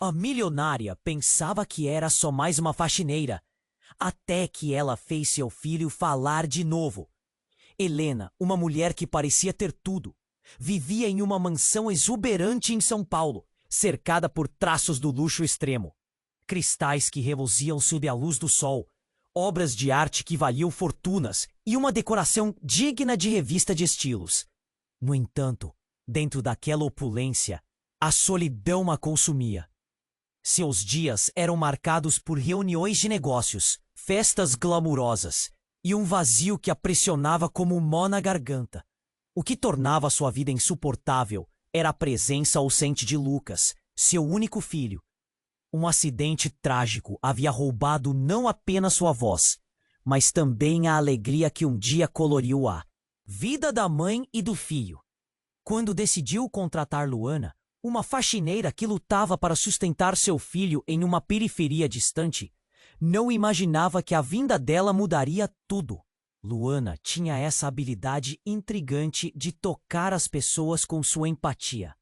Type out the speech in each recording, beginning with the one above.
A milionária pensava que era só mais uma faxineira, até que ela fez seu filho falar de novo. Helena, uma mulher que parecia ter tudo, vivia em uma mansão exuberante em São Paulo, cercada por traços do luxo extremo. Cristais que reluziam sob a luz do sol, obras de arte que valiam fortunas e uma decoração digna de revista de estilos. No entanto, dentro daquela opulência, a solidão a consumia. Seus dias eram marcados por reuniões de negócios, festas glamourosas e um vazio que a pressionava como um nó na garganta. O que tornava sua vida insuportável era a presença ausente de Lucas, seu único filho. Um acidente trágico havia roubado não apenas sua voz, mas também a alegria que um dia coloriu a vida da mãe e do filho. Quando decidiu contratar Luana, uma faxineira que lutava para sustentar seu filho em uma periferia distante, não imaginava que a vinda dela mudaria tudo. Luana tinha essa habilidade intrigante de tocar as pessoas com sua empatia.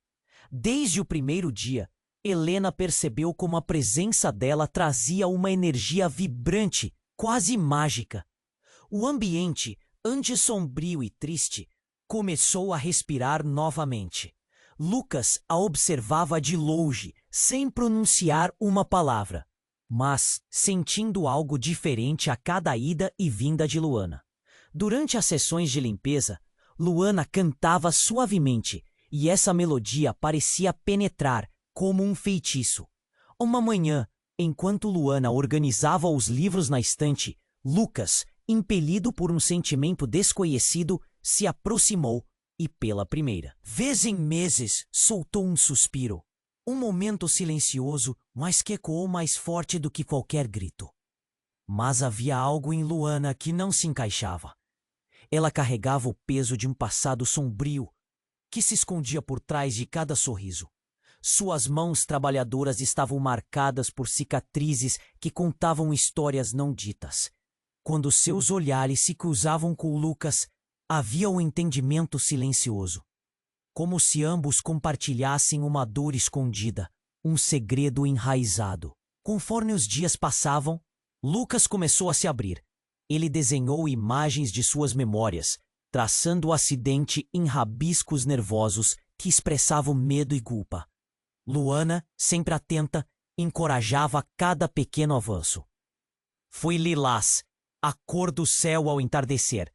Desde o primeiro dia, Helena percebeu como a presença dela trazia uma energia vibrante, quase mágica. O ambiente, antes sombrio e triste, começou a respirar novamente. Lucas a observava de longe, sem pronunciar uma palavra, mas sentindo algo diferente a cada ida e vinda de Luana. Durante as sessões de limpeza, Luana cantava suavemente, e essa melodia parecia penetrar como um feitiço. Uma manhã, enquanto Luana organizava os livros na estante, Lucas, impelido por um sentimento desconhecido, se aproximou e, pela primeira vez em meses, soltou um suspiro. Um momento silencioso, mas que ecoou mais forte do que qualquer grito. Mas havia algo em Luana que não se encaixava. Ela carregava o peso de um passado sombrio que se escondia por trás de cada sorriso. Suas mãos trabalhadoras estavam marcadas por cicatrizes que contavam histórias não ditas. Quando seus olhares se cruzavam com Lucas, havia um entendimento silencioso. Como se ambos compartilhassem uma dor escondida, um segredo enraizado. Conforme os dias passavam, Lucas começou a se abrir. Ele desenhou imagens de suas memórias, traçando o acidente em rabiscos nervosos que expressavam medo e culpa. Luana, sempre atenta, encorajava cada pequeno avanço. Foi lilás, a cor do céu ao entardecer,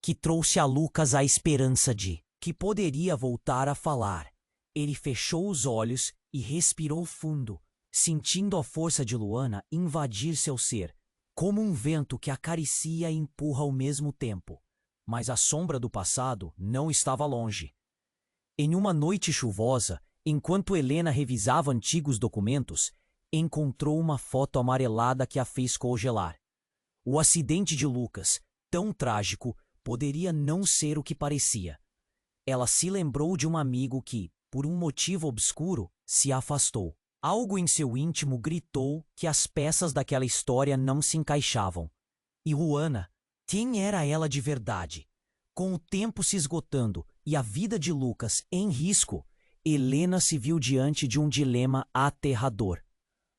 que trouxe a Lucas a esperança de que poderia voltar a falar. Ele fechou os olhos e respirou fundo, sentindo a força de Luana invadir seu ser, como um vento que acaricia e empurra ao mesmo tempo. Mas a sombra do passado não estava longe. Em uma noite chuvosa, enquanto Helena revisava antigos documentos, encontrou uma foto amarelada que a fez congelar. O acidente de Lucas, tão trágico, poderia não ser o que parecia. Ela se lembrou de um amigo que, por um motivo obscuro, se afastou. Algo em seu íntimo gritou que as peças daquela história não se encaixavam. E Luana, quem era ela de verdade? Com o tempo se esgotando e a vida de Lucas em risco, Helena se viu diante de um dilema aterrador.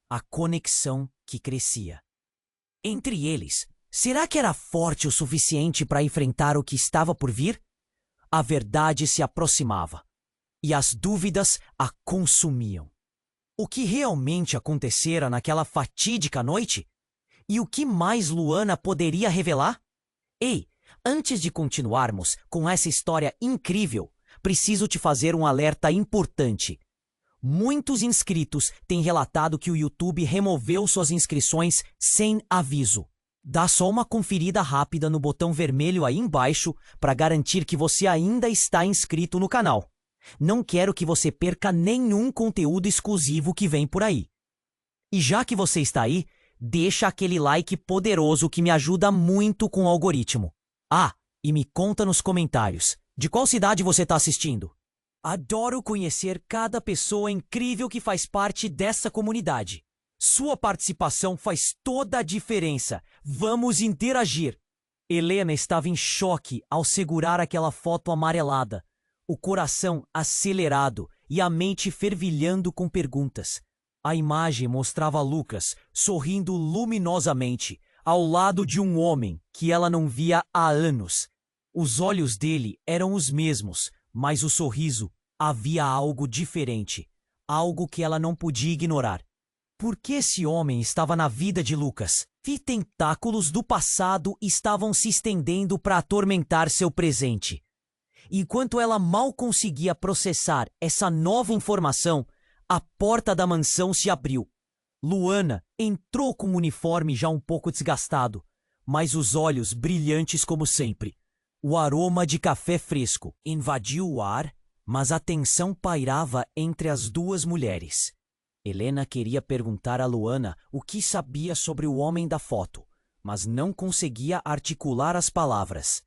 A conexão que crescia. Entre eles, será que era forte o suficiente para enfrentar o que estava por vir? A verdade se aproximava, e as dúvidas a consumiam. O que realmente acontecera naquela fatídica noite? E o que mais Luana poderia revelar? Ei, antes de continuarmos com essa história incrível, preciso te fazer um alerta importante. Muitos inscritos têm relatado que o YouTube removeu suas inscrições sem aviso. Dá só uma conferida rápida no botão vermelho aí embaixo para garantir que você ainda está inscrito no canal. Não quero que você perca nenhum conteúdo exclusivo que vem por aí. E já que você está aí, deixa aquele like poderoso que me ajuda muito com o algoritmo. Ah, e me conta nos comentários, de qual cidade você está assistindo? Adoro conhecer cada pessoa incrível que faz parte dessa comunidade. Sua participação faz toda a diferença. Vamos interagir. Helena estava em choque ao segurar aquela foto amarelada, o coração acelerado e a mente fervilhando com perguntas. A imagem mostrava Lucas sorrindo luminosamente ao lado de um homem que ela não via há anos. Os olhos dele eram os mesmos, mas o sorriso havia algo diferente, algo que ela não podia ignorar. Por que esse homem estava na vida de Lucas? Que tentáculos do passado estavam se estendendo para atormentar seu presente? Enquanto ela mal conseguia processar essa nova informação, a porta da mansão se abriu. Luana entrou com o uniforme já um pouco desgastado, mas os olhos brilhantes como sempre. O aroma de café fresco invadiu o ar, mas a tensão pairava entre as duas mulheres. Helena queria perguntar a Luana o que sabia sobre o homem da foto, mas não conseguia articular as palavras.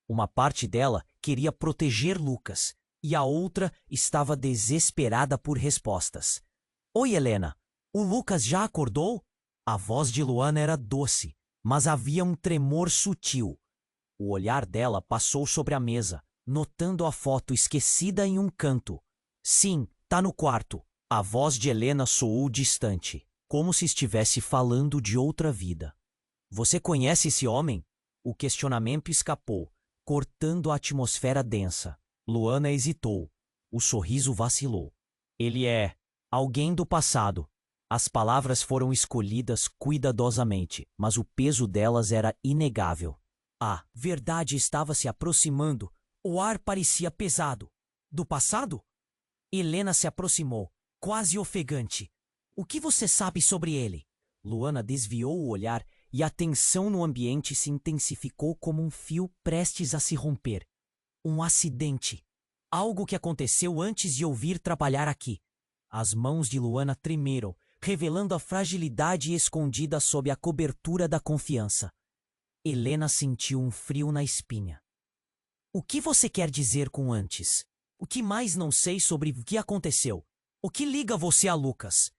Uma parte dela queria proteger Lucas, e a outra estava desesperada por respostas. Oi, Helena. O Lucas já acordou? A voz de Luana era doce, mas havia um tremor sutil. O olhar dela passou sobre a mesa, notando a foto esquecida em um canto. Sim, tá no quarto. A voz de Helena soou distante, como se estivesse falando de outra vida. Você conhece esse homem? O questionamento escapou, cortando a atmosfera densa. Luana hesitou. O sorriso vacilou. Ele é alguém do passado. As palavras foram escolhidas cuidadosamente, mas o peso delas era inegável. A verdade estava se aproximando. O ar parecia pesado. Do passado? Helena se aproximou, quase ofegante. O que você sabe sobre ele? Luana desviou o olhar e a tensão no ambiente se intensificou como um fio prestes a se romper. Um acidente. Algo que aconteceu antes de ouvir trabalhar aqui. As mãos de Luana tremeram, revelando a fragilidade escondida sob a cobertura da confiança. Helena sentiu um frio na espinha. O que você quer dizer com antes? O que mais não sei sobre o que aconteceu? O que liga você a Lucas?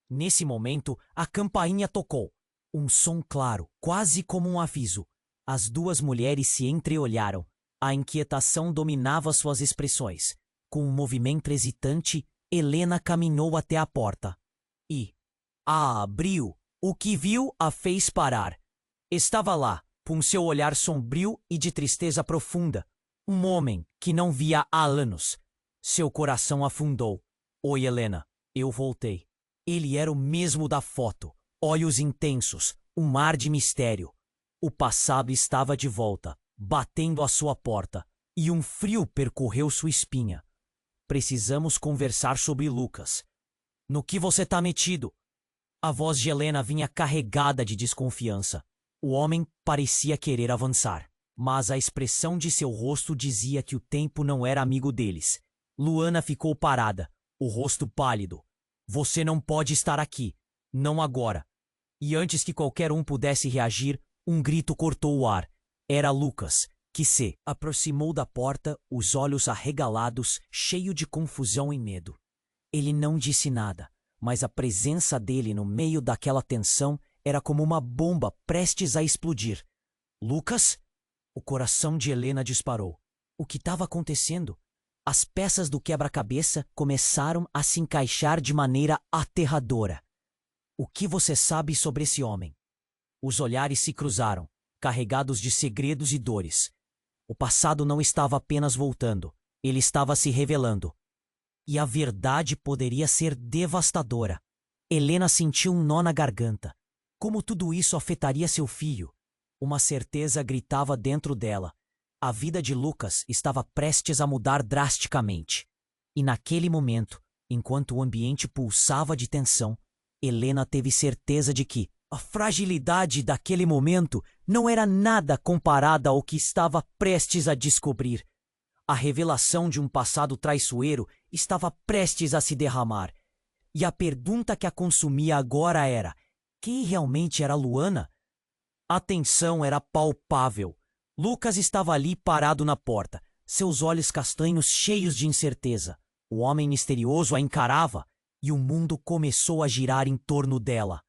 Nesse momento, a campainha tocou. Um som claro, quase como um aviso. As duas mulheres se entreolharam. A inquietação dominava suas expressões. Com um movimento hesitante, Helena caminhou até a porta. E a abriu. O que viu a fez parar. Estava lá, com seu olhar sombrio e de tristeza profunda. Um homem que não via há anos. Seu coração afundou. Oi, Helena. Eu voltei. Ele era o mesmo da foto. Olhos intensos, um mar de mistério. O passado estava de volta, batendo à sua porta, e um frio percorreu sua espinha. Precisamos conversar sobre Lucas. No que você tá metido? A voz de Helena vinha carregada de desconfiança. O homem parecia querer avançar, mas a expressão de seu rosto dizia que o tempo não era amigo deles. Luana ficou parada, o rosto pálido. Você não pode estar aqui. Não agora. E antes que qualquer um pudesse reagir, um grito cortou o ar. Era Lucas, que se aproximou da porta, os olhos arregalados, cheio de confusão e medo. Ele não disse nada, mas a presença dele no meio daquela tensão era como uma bomba prestes a explodir. Lucas? O coração de Helena disparou. O que estava acontecendo? As peças do quebra-cabeça começaram a se encaixar de maneira aterradora. O que você sabe sobre esse homem? Os olhares se cruzaram, carregados de segredos e dores. O passado não estava apenas voltando, ele estava se revelando. E a verdade poderia ser devastadora. Helena sentiu um nó na garganta. Como tudo isso afetaria seu filho? Uma certeza gritava dentro dela. A vida de Lucas estava prestes a mudar drasticamente. E naquele momento, enquanto o ambiente pulsava de tensão, Helena teve certeza de que a fragilidade daquele momento não era nada comparada ao que estava prestes a descobrir. A revelação de um passado traiçoeiro estava prestes a se derramar. E a pergunta que a consumia agora era: quem realmente era Luana? A tensão era palpável. Lucas estava ali parado na porta, seus olhos castanhos cheios de incerteza. O homem misterioso a encarava e o mundo começou a girar em torno dela.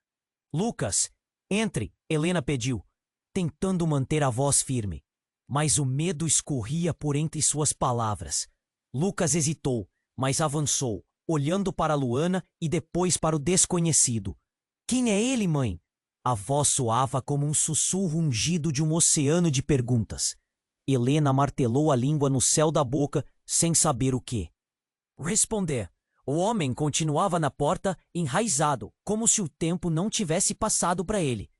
Lucas, entre, Helena pediu, tentando manter a voz firme. Mas o medo escorria por entre suas palavras. Lucas hesitou, mas avançou, olhando para Luana e depois para o desconhecido. Quem é ele, mãe? A voz soava como um sussurro ungido de um oceano de perguntas. Helena martelou a língua no céu da boca, sem saber o que responder. O homem continuava na porta, enraizado, como se o tempo não tivesse passado para ele.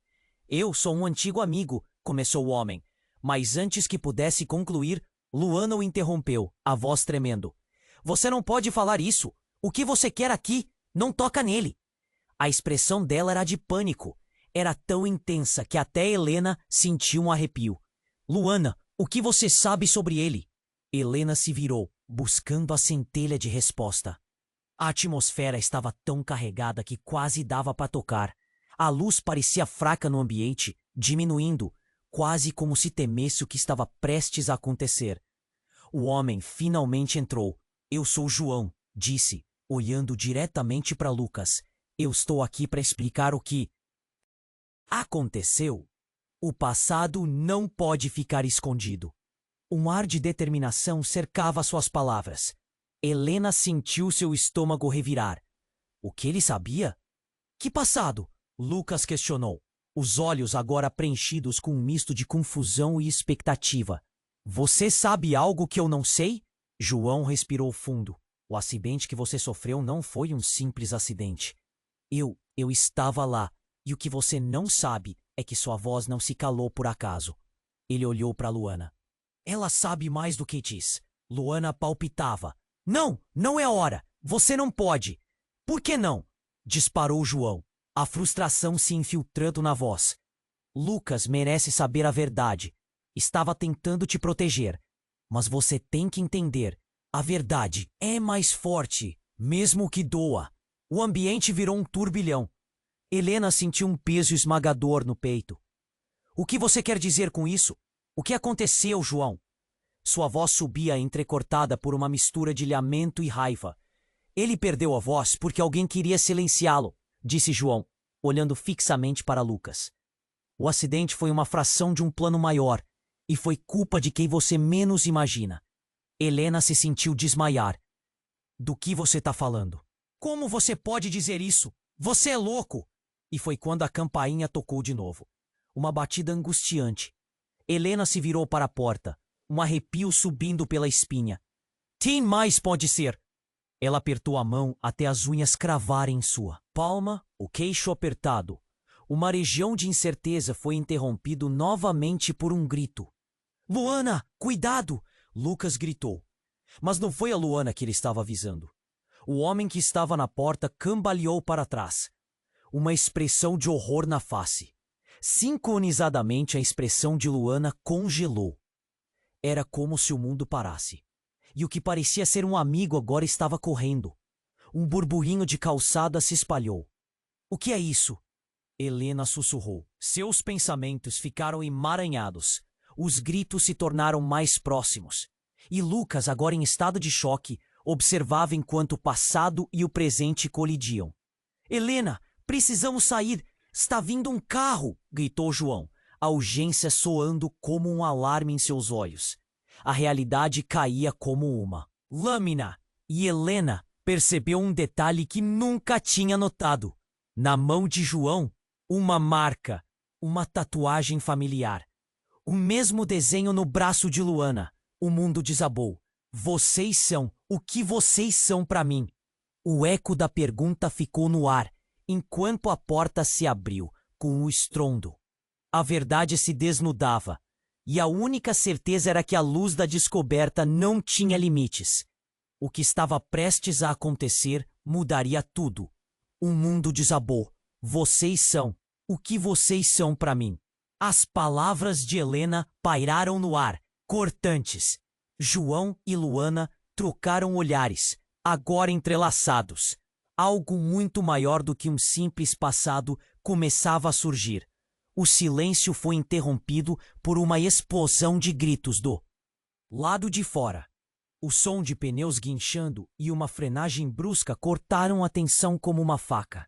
Eu sou um antigo amigo, começou o homem. Mas antes que pudesse concluir, Luana o interrompeu, a voz tremendo. Você não pode falar isso. O que você quer aqui? Não toca nele. A expressão dela era de pânico. Era tão intensa que até Helena sentiu um arrepio. Luana, o que você sabe sobre ele? Helena se virou, buscando a centelha de resposta. A atmosfera estava tão carregada que quase dava para tocar. A luz parecia fraca no ambiente, diminuindo, quase como se temesse o que estava prestes a acontecer. O homem finalmente entrou. Eu sou João, disse, olhando diretamente para Lucas. Eu estou aqui para explicar o que aconteceu. O passado não pode ficar escondido. Um ar de determinação cercava suas palavras. Helena sentiu seu estômago revirar. O que ele sabia? Que passado? Lucas questionou, os olhos agora preenchidos com um misto de confusão e expectativa. Você sabe algo que eu não sei? João respirou fundo. O acidente que você sofreu não foi um simples acidente. Eu estava lá, e o que você não sabe é que sua voz não se calou por acaso. Ele olhou para Luana. Ela sabe mais do que diz. Luana palpitava. Não, não é a hora. Você não pode. Por que não? Disparou João, a frustração se infiltrando na voz. Lucas merece saber a verdade. Estava tentando te proteger. Mas você tem que entender. A verdade é mais forte, mesmo que doa. O ambiente virou um turbilhão. Helena sentiu um peso esmagador no peito. O que você quer dizer com isso? O que aconteceu, João? Sua voz subia entrecortada por uma mistura de lamento e raiva. Ele perdeu a voz porque alguém queria silenciá-lo, disse João, olhando fixamente para Lucas. O acidente foi uma fração de um plano maior, e foi culpa de quem você menos imagina. Helena se sentiu desmaiar. Do que você está falando? Como você pode dizer isso? Você é louco! E foi quando a campainha tocou de novo. Uma batida angustiante. Helena se virou para a porta, um arrepio subindo pela espinha. Quem mais pode ser? Ela apertou a mão até as unhas cravarem em sua palma, o queixo apertado. Uma região de incerteza foi interrompido novamente por um grito. Luana, cuidado! Lucas gritou. Mas não foi a Luana que ele estava avisando. O homem que estava na porta cambaleou para trás. Uma expressão de horror na face. Sincronizadamente a expressão de Luana congelou. Era como se o mundo parasse. E o que parecia ser um amigo agora estava correndo. Um burburinho de calçada se espalhou. O que é isso? Helena sussurrou. Seus pensamentos ficaram emaranhados. Os gritos se tornaram mais próximos. E Lucas, agora em estado de choque, observava enquanto o passado e o presente colidiam. Helena, precisamos sair! Está vindo um carro! Gritou João, a urgência soando como um alarme em seus olhos. A realidade caía como uma lâmina. E Helena percebeu um detalhe que nunca tinha notado. Na mão de João, uma marca, uma tatuagem familiar. O mesmo desenho no braço de Luana. O mundo desabou. Vocês são o que vocês são para mim. O eco da pergunta ficou no ar, enquanto a porta se abriu, com um estrondo. A verdade se desnudava, e a única certeza era que a luz da descoberta não tinha limites. O que estava prestes a acontecer mudaria tudo. O mundo desabou. Vocês são o que vocês são para mim. As palavras de Helena pairaram no ar, cortantes. João e Luana trocaram olhares, agora entrelaçados. Algo muito maior do que um simples passado começava a surgir. O silêncio foi interrompido por uma explosão de gritos do lado de fora. O som de pneus guinchando e uma frenagem brusca cortaram a tensão como uma faca.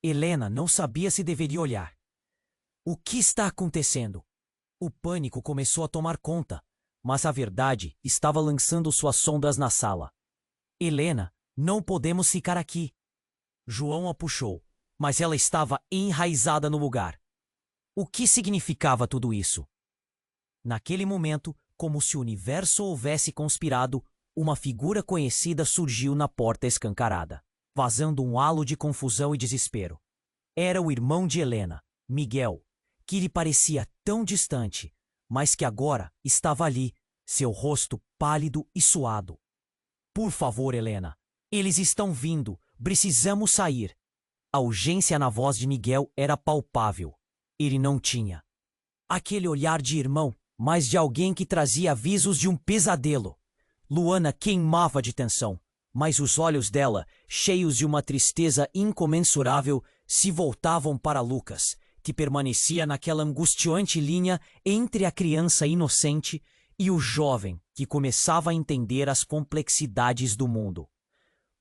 Helena não sabia se deveria olhar. O que está acontecendo? O pânico começou a tomar conta, mas a verdade estava lançando suas sombras na sala. Helena, Não podemos ficar aqui. João a puxou, mas ela estava enraizada no lugar. O que significava tudo isso? Naquele momento, como se o universo houvesse conspirado, uma figura conhecida surgiu na porta escancarada, vazando um halo de confusão e desespero. Era o irmão de Helena, Miguel, que lhe parecia tão distante, mas que agora estava ali, seu rosto pálido e suado. Por favor, Helena, eles estão vindo, precisamos sair. A urgência na voz de Miguel era palpável. Ele não tinha aquele olhar de irmão, mas de alguém que trazia avisos de um pesadelo. Luana queimava de tensão, mas os olhos dela, cheios de uma tristeza incomensurável, se voltavam para Lucas, que permanecia naquela angustiante linha entre a criança inocente e o jovem que começava a entender as complexidades do mundo.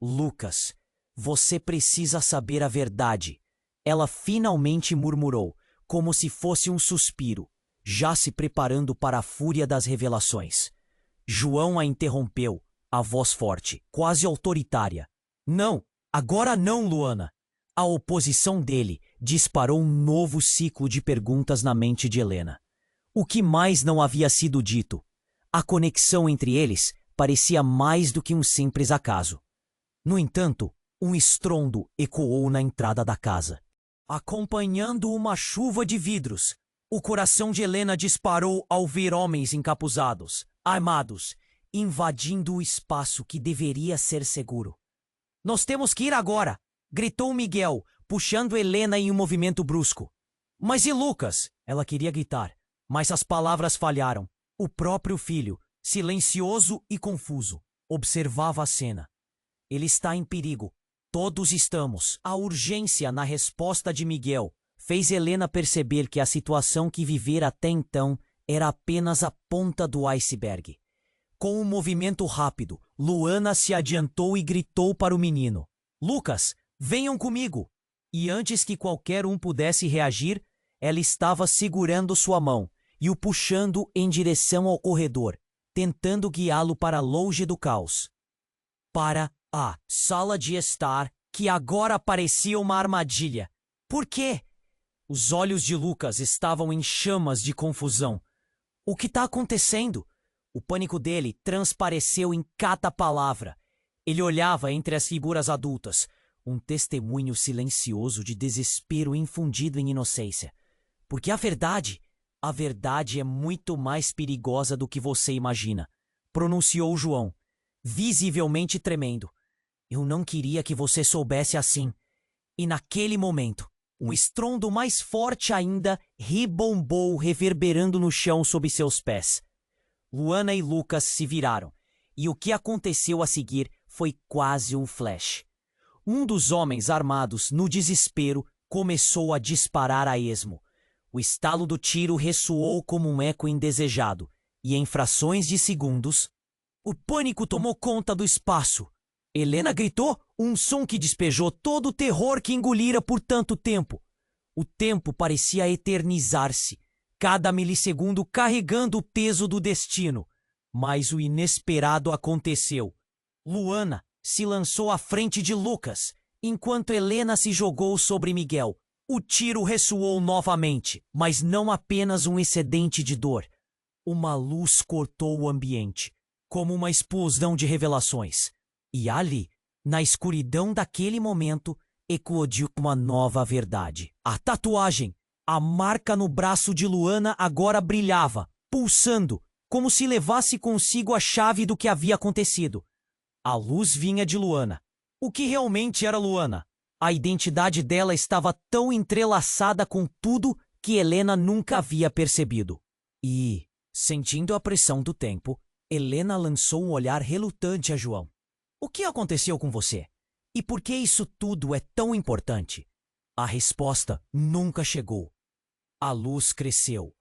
Lucas, você precisa saber a verdade. Ela finalmente murmurou, como se fosse um suspiro, já se preparando para a fúria das revelações. João a interrompeu, a voz forte, quase autoritária. Não, agora não, Luana. A oposição dele disparou um novo ciclo de perguntas na mente de Helena. O que mais não havia sido dito? A conexão entre eles parecia mais do que um simples acaso. No entanto, um estrondo ecoou na entrada da casa. Acompanhando uma chuva de vidros, o coração de Helena disparou ao ver homens encapuzados, armados, invadindo o espaço que deveria ser seguro. Nós temos que ir agora! Gritou Miguel, puxando Helena em um movimento brusco. Mas e Lucas? Ela queria gritar, mas as palavras falharam. O próprio filho, silencioso e confuso, observava a cena. Ele está em perigo. Todos estamos. A urgência na resposta de Miguel fez Helena perceber que a situação que vivera até então era apenas a ponta do iceberg. Com um movimento rápido, Luana se adiantou e gritou para o menino: Lucas, venham comigo! E antes que qualquer um pudesse reagir, ela estava segurando sua mão e o puxando em direção ao corredor, tentando guiá-lo para longe do caos. Para a sala de estar, que agora parecia uma armadilha. Por quê? Os olhos de Lucas estavam em chamas de confusão. O que está acontecendo? O pânico dele transpareceu em cada palavra. Ele olhava entre as figuras adultas, um testemunho silencioso de desespero infundido em inocência. Porque a verdade é muito mais perigosa do que você imagina, pronunciou João, visivelmente tremendo. Eu não queria que você soubesse assim. E naquele momento, um estrondo mais forte ainda ribombou, reverberando no chão sob seus pés. Luana e Lucas se viraram, e o que aconteceu a seguir foi quase um flash. Um dos homens armados, no desespero, começou a disparar a esmo. O estalo do tiro ressoou como um eco indesejado, e em frações de segundos, o pânico tomou conta do espaço. Helena gritou, um som que despejou todo o terror que engolira por tanto tempo. O tempo parecia eternizar-se, cada milissegundo carregando o peso do destino. Mas o inesperado aconteceu. Luana se lançou à frente de Lucas, enquanto Helena se jogou sobre Miguel. O tiro ressoou novamente, mas não apenas um excedente de dor. Uma luz cortou o ambiente, como uma explosão de revelações. E ali, na escuridão daquele momento, eclodiu uma nova verdade. A tatuagem, a marca no braço de Luana agora brilhava, pulsando, como se levasse consigo a chave do que havia acontecido. A luz vinha de Luana. O que realmente era Luana? A identidade dela estava tão entrelaçada com tudo que Helena nunca havia percebido. E, sentindo a pressão do tempo, Helena lançou um olhar relutante a João. O que aconteceu com você? E por que isso tudo é tão importante? A resposta nunca chegou. A luz cresceu,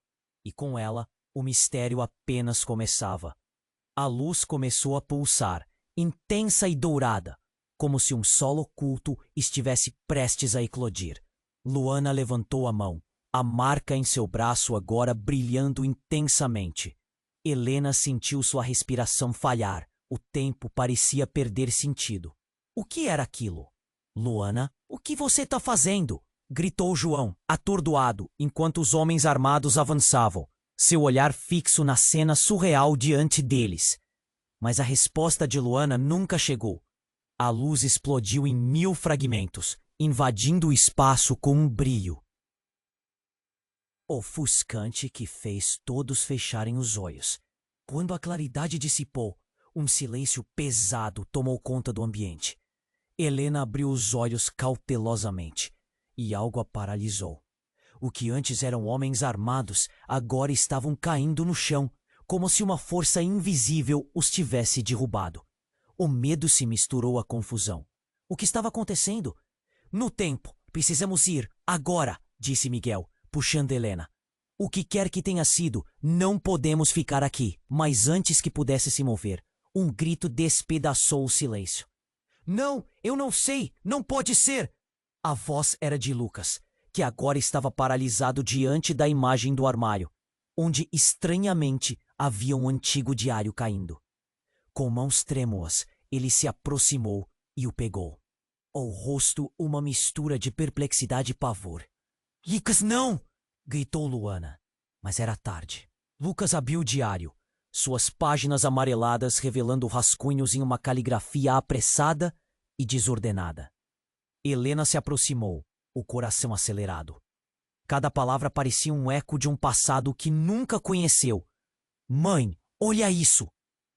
e com ela, o mistério apenas começava. A luz começou a pulsar, intensa e dourada, como se um sol oculto estivesse prestes a eclodir. Luana levantou a mão, a marca em seu braço agora brilhando intensamente. Helena sentiu sua respiração falhar. O tempo parecia perder sentido. O que era aquilo? Luana, o que você está fazendo? Gritou João, atordoado, enquanto os homens armados avançavam, seu olhar fixo na cena surreal diante deles. Mas a resposta de Luana nunca chegou. A luz explodiu em 1000 fragmentos, invadindo o espaço com um brilho ofuscante que fez todos fecharem os olhos. Quando a claridade dissipou, um silêncio pesado tomou conta do ambiente. Helena abriu os olhos cautelosamente, e algo a paralisou. O que antes eram homens armados, agora estavam caindo no chão, como se uma força invisível os tivesse derrubado. O medo se misturou à confusão. O que estava acontecendo? No tempo, precisamos ir, agora, disse Miguel, puxando Helena. O que quer que tenha sido, não podemos ficar aqui. Mas antes que pudesse se mover, um grito despedaçou o silêncio. Não, eu não sei, não pode ser! A voz era de Lucas, que agora estava paralisado diante da imagem do armário, onde estranhamente havia um antigo diário caindo. Com mãos trêmulas, ele se aproximou e o pegou. O rosto uma mistura de perplexidade e pavor. Lucas, não! Gritou Luana. Mas era tarde. Lucas abriu o diário, suas páginas amareladas revelando rascunhos em uma caligrafia apressada e desordenada. Helena se aproximou, o coração acelerado. Cada palavra parecia um eco de um passado que nunca conheceu. Mãe, olha isso!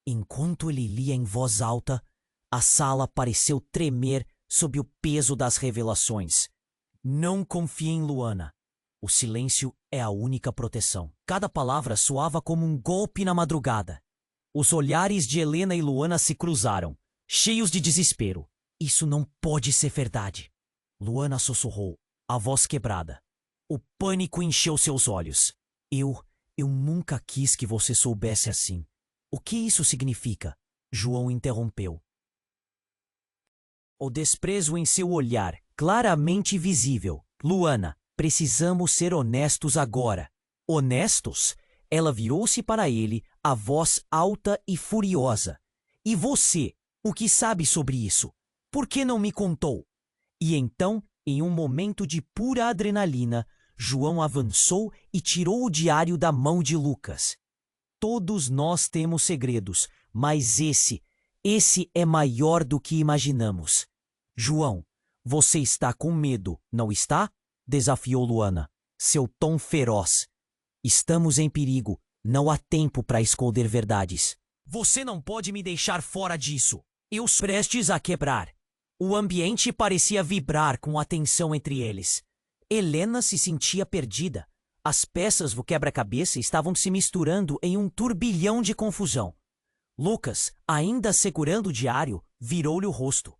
Enquanto ele lia em voz alta, a sala pareceu tremer sob o peso das revelações. Não confie em Luana. O silêncio é a única proteção. Cada palavra soava como um golpe na madrugada. Os olhares de Helena e Luana se cruzaram, cheios de desespero. Isso não pode ser verdade. Luana sussurrou, a voz quebrada. O pânico encheu seus olhos. Eu nunca quis que você soubesse assim. O que isso significa? João interrompeu. O desprezo em seu olhar, claramente visível. Luana, precisamos ser honestos agora. Honestos? Ela virou-se para ele, a voz alta e furiosa. E você, o que sabe sobre isso? Por que não me contou? E então, em um momento de pura adrenalina, João avançou e tirou o diário da mão de Lucas. Todos nós temos segredos, mas esse é maior do que imaginamos. João, você está com medo, não está? Desafiou Luana, seu tom feroz. Estamos em perigo, não há tempo para esconder verdades. Você não pode me deixar fora disso. Eu prestes a quebrar. O ambiente parecia vibrar com a tensão entre eles. Helena se sentia perdida. As peças do quebra-cabeça estavam se misturando em um turbilhão de confusão. Lucas, ainda segurando o diário, virou-lhe o rosto.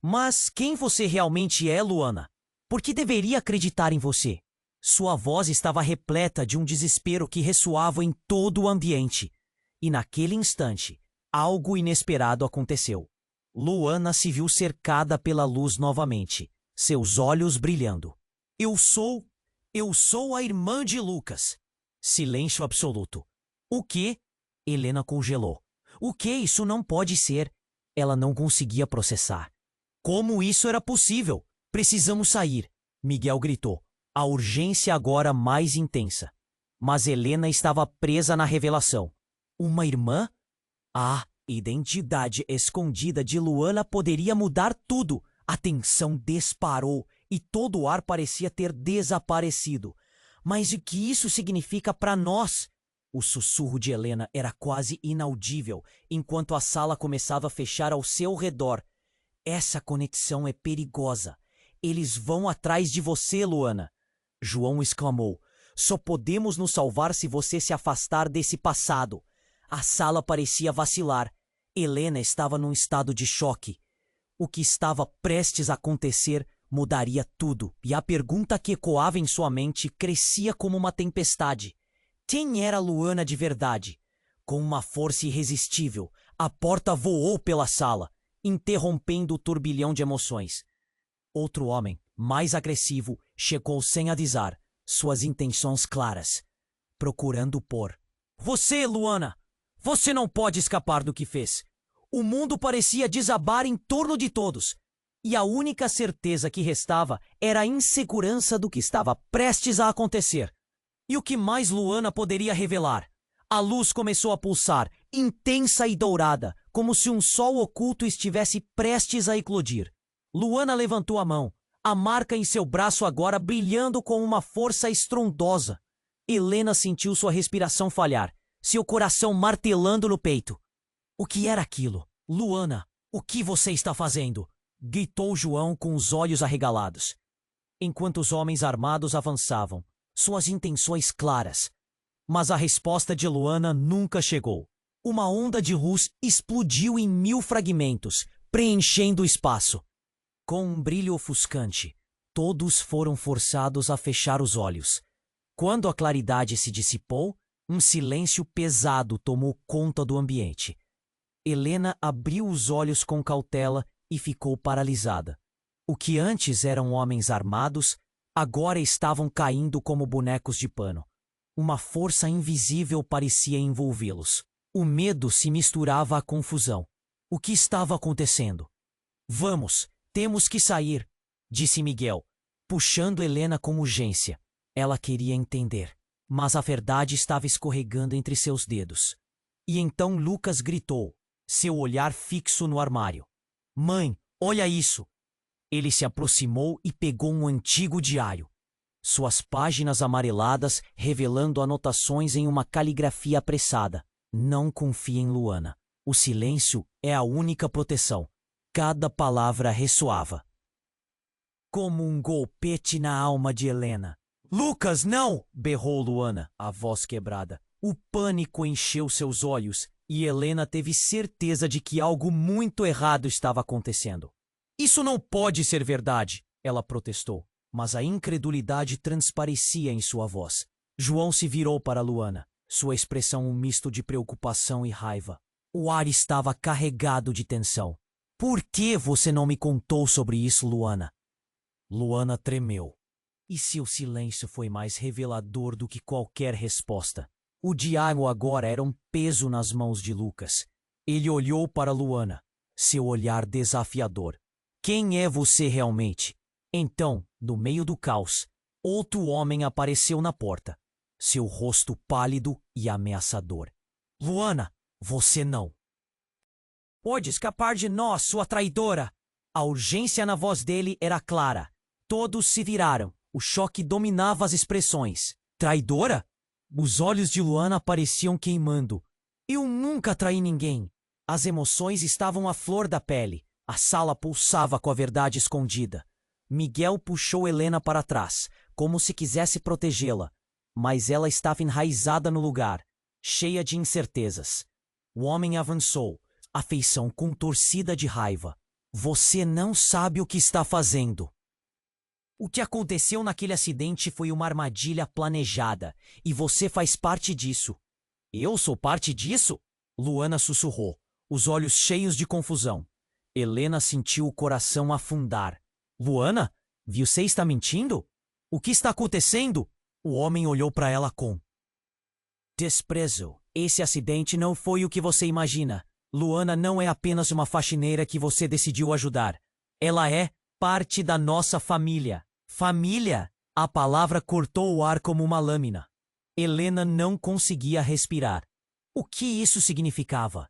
Mas quem você realmente é, Luana? Por que deveria acreditar em você? Sua voz estava repleta de um desespero que ressoava em todo o ambiente. E naquele instante, algo inesperado aconteceu. Luana se viu cercada pela luz novamente, seus olhos brilhando. Eu sou a irmã de Lucas. Silêncio absoluto. O quê? Helena congelou. O que? Isso não pode ser. Ela não conseguia processar. Como isso era possível? Precisamos sair, Miguel gritou, a urgência agora mais intensa. Mas Helena estava presa na revelação. Uma irmã? A identidade escondida de Luana poderia mudar tudo. A tensão disparou e todo o ar parecia ter desaparecido. Mas o que isso significa para nós? O sussurro de Helena era quase inaudível, enquanto a sala começava a fechar ao seu redor. Essa conexão é perigosa. Eles vão atrás de você, Luana. João exclamou. Só podemos nos salvar se você se afastar desse passado. A sala parecia vacilar. Helena estava num estado de choque. O que estava prestes a acontecer mudaria tudo, e a pergunta que ecoava em sua mente crescia como uma tempestade. Quem era Luana de verdade? Com uma força irresistível, a porta voou pela sala, interrompendo o turbilhão de emoções. Outro homem, mais agressivo, chegou sem avisar, suas intenções claras, procurando pôr. Você, Luana! Você não pode escapar do que fez! O mundo parecia desabar em torno de todos, e a única certeza que restava era a insegurança do que estava prestes a acontecer. E o que mais Luana poderia revelar? A luz começou a pulsar, intensa e dourada, como se um sol oculto estivesse prestes a eclodir. Luana levantou a mão, a marca em seu braço agora brilhando com uma força estrondosa. Helena sentiu sua respiração falhar, seu coração martelando no peito. O que era aquilo? Luana, o que você está fazendo? Gritou João com os olhos arregalados. Enquanto os homens armados avançavam, suas intenções claras. Mas a resposta de Luana nunca chegou. Uma onda de luz explodiu em 1000 fragmentos, preenchendo o espaço. Com um brilho ofuscante, todos foram forçados a fechar os olhos. Quando a claridade se dissipou, um silêncio pesado tomou conta do ambiente. Helena abriu os olhos com cautela e ficou paralisada. O que antes eram homens armados, agora estavam caindo como bonecos de pano. Uma força invisível parecia envolvê-los. O medo se misturava à confusão. O que estava acontecendo? Vamos, temos que sair, disse Miguel, puxando Helena com urgência. Ela queria entender, mas a verdade estava escorregando entre seus dedos. E então Lucas gritou, seu olhar fixo no armário. Mãe, olha isso! Ele se aproximou e pegou um antigo diário. Suas páginas amareladas revelando anotações em uma caligrafia apressada. Não confie em Luana. O silêncio é a única proteção. Cada palavra ressoava. Como um golpete na alma de Helena. Lucas, não! Berrou Luana, a voz quebrada. O pânico encheu seus olhos e Helena teve certeza de que algo muito errado estava acontecendo. Isso não pode ser verdade, ela protestou, mas a incredulidade transparecia em sua voz. João se virou para Luana, sua expressão um misto de preocupação e raiva. O ar estava carregado de tensão. Por que você não me contou sobre isso, Luana? Luana tremeu. E seu silêncio foi mais revelador do que qualquer resposta. O diário agora era um peso nas mãos de Lucas. Ele olhou para Luana, seu olhar desafiador. Quem é você realmente? Então, no meio do caos, outro homem apareceu na porta, seu rosto pálido e ameaçador. Luana, você não pode escapar de nós, sua traidora! A urgência na voz dele era clara. Todos se viraram. O choque dominava as expressões. Traidora? Os olhos de Luana pareciam queimando. Eu nunca traí ninguém. As emoções estavam à flor da pele. A sala pulsava com a verdade escondida. Miguel puxou Helena para trás, como se quisesse protegê-la. Mas ela estava enraizada no lugar, cheia de incertezas. O homem avançou, a feição contorcida de raiva. Você não sabe o que está fazendo. O que aconteceu naquele acidente foi uma armadilha planejada, e você faz parte disso. Eu sou parte disso? Luana sussurrou, os olhos cheios de confusão. Helena sentiu o coração afundar. Luana, você está mentindo? O que está acontecendo? O homem olhou para ela com desprezo. Esse acidente não foi o que você imagina. Luana não é apenas uma faxineira que você decidiu ajudar. Ela é parte da nossa família. Família? A palavra cortou o ar como uma lâmina. Helena não conseguia respirar. O que isso significava?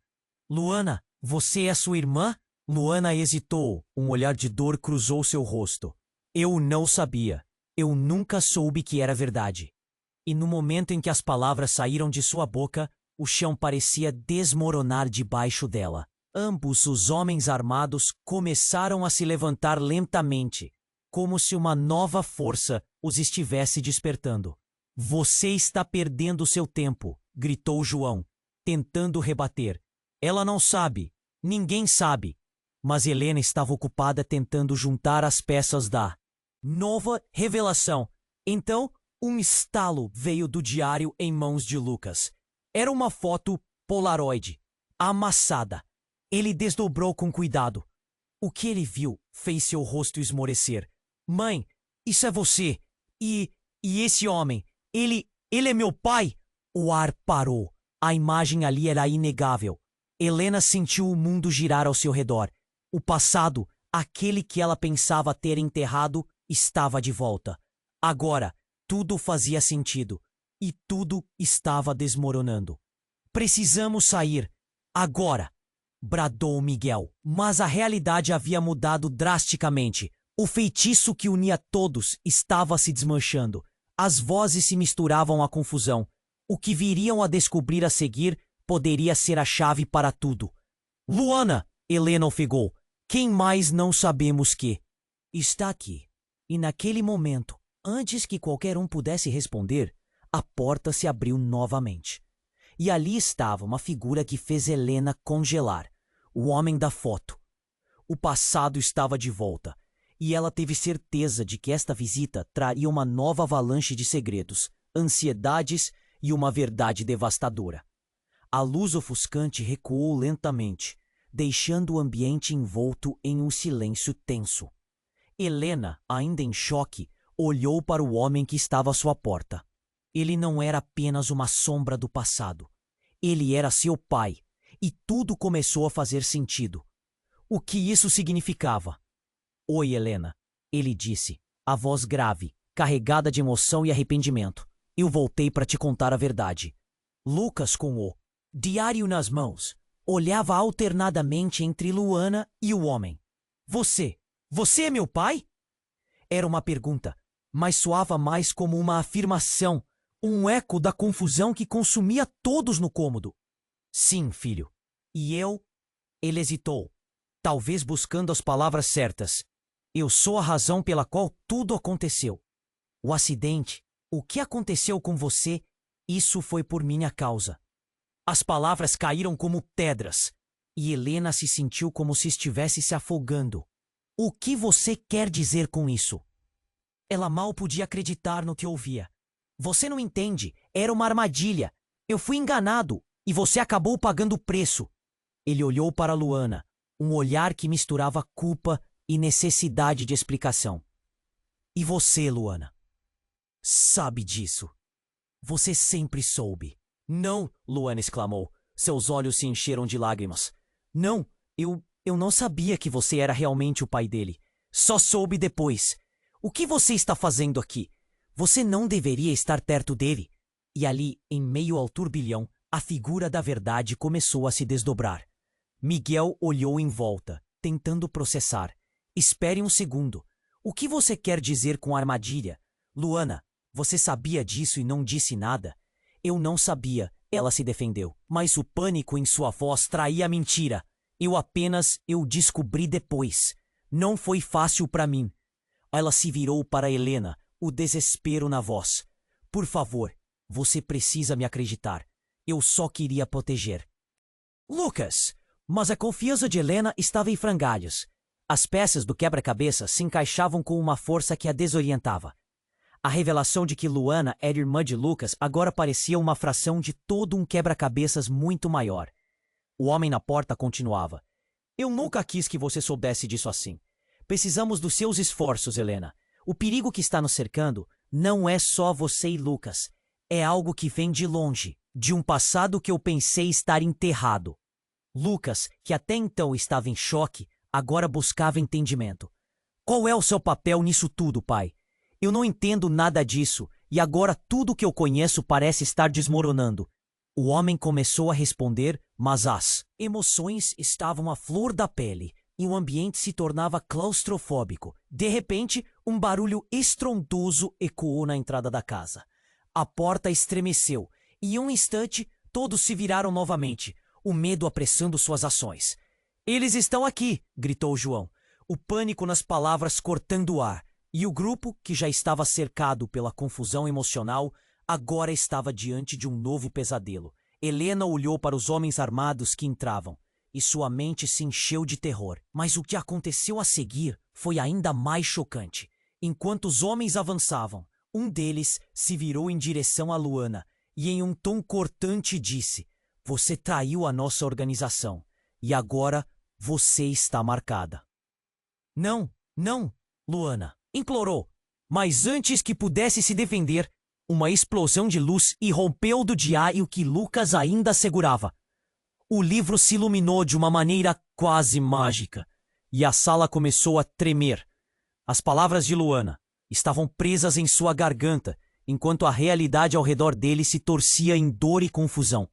Luana, você é sua irmã? Luana hesitou. Um olhar de dor cruzou seu rosto. Eu não sabia. Eu nunca soube que era verdade. E no momento em que as palavras saíram de sua boca, o chão parecia desmoronar debaixo dela. Ambos os homens armados começaram a se levantar lentamente, como se uma nova força os estivesse despertando. Você está perdendo seu tempo, gritou João, tentando rebater. Ela não sabe, ninguém sabe. Mas Helena estava ocupada tentando juntar as peças da nova revelação. Então, um estalo veio do diário em mãos de Lucas. Era uma foto Polaroid, amassada. Ele desdobrou com cuidado. O que ele viu fez seu rosto esmorecer. Mãe, isso é você. E esse homem, ele é meu pai? O ar parou. A imagem ali era inegável. Helena sentiu o mundo girar ao seu redor. O passado, aquele que ela pensava ter enterrado, estava de volta. Agora, tudo fazia sentido. E tudo estava desmoronando. Precisamos sair. Agora! Bradou Miguel. Mas a realidade havia mudado drasticamente. O feitiço que unia todos estava se desmanchando. As vozes se misturavam à confusão. O que viriam a descobrir a seguir poderia ser a chave para tudo. Luana! Helena ofegou. Quem mais não sabemos que? Está aqui. E naquele momento, antes que qualquer um pudesse responder, a porta se abriu novamente. E ali estava uma figura que fez Helena congelar. O homem da foto. O passado estava de volta. E ela teve certeza de que esta visita traria uma nova avalanche de segredos, ansiedades e uma verdade devastadora. A luz ofuscante recuou lentamente, deixando o ambiente envolto em um silêncio tenso. Helena, ainda em choque, olhou para o homem que estava à sua porta. Ele não era apenas uma sombra do passado. Ele era seu pai, e tudo começou a fazer sentido. O que isso significava? Oi, Helena, ele disse, a voz grave, carregada de emoção e arrependimento. Eu voltei para te contar a verdade. Lucas, com o diário nas mãos, olhava alternadamente entre Luana e o homem. Você é meu pai? Era uma pergunta, mas soava mais como uma afirmação, um eco da confusão que consumia todos no cômodo. Sim, filho. E eu? Ele hesitou, talvez buscando as palavras certas. Eu sou a razão pela qual tudo aconteceu. O acidente, o que aconteceu com você, isso foi por minha causa. As palavras caíram como pedras, e Helena se sentiu como se estivesse se afogando. O que você quer dizer com isso? Ela mal podia acreditar no que ouvia. Você não entende, era uma armadilha. Eu fui enganado, e você acabou pagando o preço. Ele olhou para Luana, um olhar que misturava culpa e necessidade de explicação. E você, Luana? Sabe disso. Você sempre soube. Não, Luana exclamou. Seus olhos se encheram de lágrimas. Não, eu não sabia que você era realmente o pai dele. Só soube depois. O que você está fazendo aqui? Você não deveria estar perto dele. E ali, em meio ao turbilhão, a figura da verdade começou a se desdobrar. Miguel olhou em volta, tentando processar. Espere um segundo. O que você quer dizer com armadilha? Luana, você sabia disso e não disse nada? Eu não sabia, ela se defendeu. Mas o pânico em sua voz traía a mentira. Eu descobri depois. Não foi fácil para mim. Ela se virou para Helena, o desespero na voz. Por favor, você precisa me acreditar. Eu só queria proteger. Lucas! Mas a confiança de Helena estava em frangalhos. As peças do quebra-cabeça se encaixavam com uma força que a desorientava. A revelação de que Luana era irmã de Lucas agora parecia uma fração de todo um quebra-cabeças muito maior. O homem na porta continuava. Eu nunca quis que você soubesse disso assim. Precisamos dos seus esforços, Helena. O perigo que está nos cercando não é só você e Lucas. É algo que vem de longe, de um passado que eu pensei estar enterrado. Lucas, que até então estava em choque, agora buscava entendimento. Qual é o seu papel nisso tudo, pai? Eu não entendo nada disso, e agora tudo que eu conheço parece estar desmoronando. O homem começou a responder, mas as emoções estavam à flor da pele, e o ambiente se tornava claustrofóbico. De repente, um barulho estrondoso ecoou na entrada da casa. A porta estremeceu, e em um instante, todos se viraram novamente, o medo apressando suas ações. Eles estão aqui, gritou João, o pânico nas palavras cortando o ar, e o grupo, que já estava cercado pela confusão emocional, agora estava diante de um novo pesadelo. Helena olhou para os homens armados que entravam, e sua mente se encheu de terror. Mas o que aconteceu a seguir foi ainda mais chocante. Enquanto os homens avançavam, um deles se virou em direção a Luana, e em um tom cortante disse: Você traiu a nossa organização, e agora você está marcada. Não, não, Luana, implorou. Mas antes que pudesse se defender, uma explosão de luz irrompeu do diário que Lucas ainda segurava. O livro se iluminou de uma maneira quase mágica, e a sala começou a tremer. As palavras de Luana estavam presas em sua garganta, enquanto a realidade ao redor dele se torcia em dor e confusão.